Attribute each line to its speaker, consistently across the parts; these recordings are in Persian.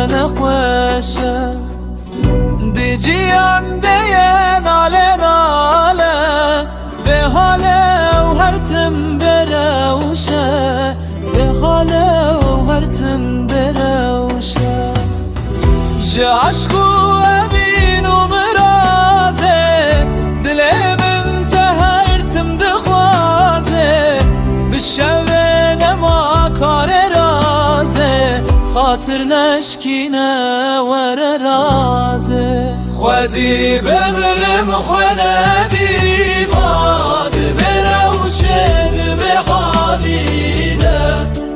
Speaker 1: نخوشه دی جیان دین آله ناله به حاله و هرتم بروشه به حاله و هرتم بروشه جه عشق و امین و مرازه دل من تهرتم دخوازه بشوه نما کار رازه خاطر نشکینه ور رازه خوزی بمرم خونه دیماد بروشد به حالیده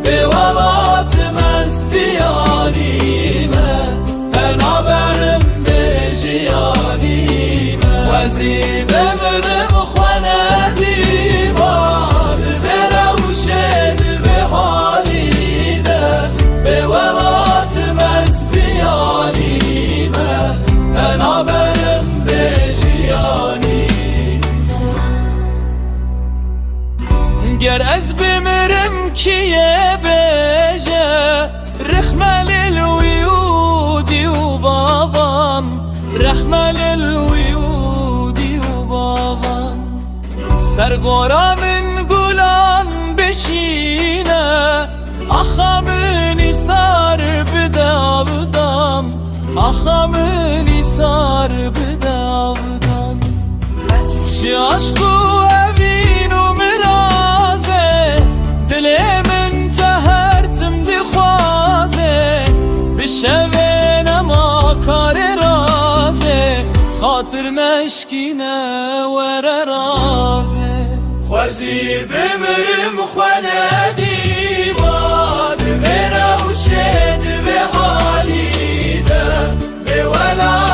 Speaker 1: به ولاتم از بیانیمه انا برم به جیانیمه خوزی بمرم خونه دیماد بروشد به حالیده به ولاتم از بیانیمه انا برم به جیانی گر از بمرم کیه بجه رحمه للویودی و بابام رحمه للویودی و بابام سرگورا من گلان بشینه آخامنی سار بده بدم آخامنی سار بده بدم شی عشق و اوین و مرازه دل من تهرتم دی خوازه بشوه نما کار رازه خاطر نشکینه ور رازه خوزی بمرم خونه دیماد بروشد به حالیده به ولا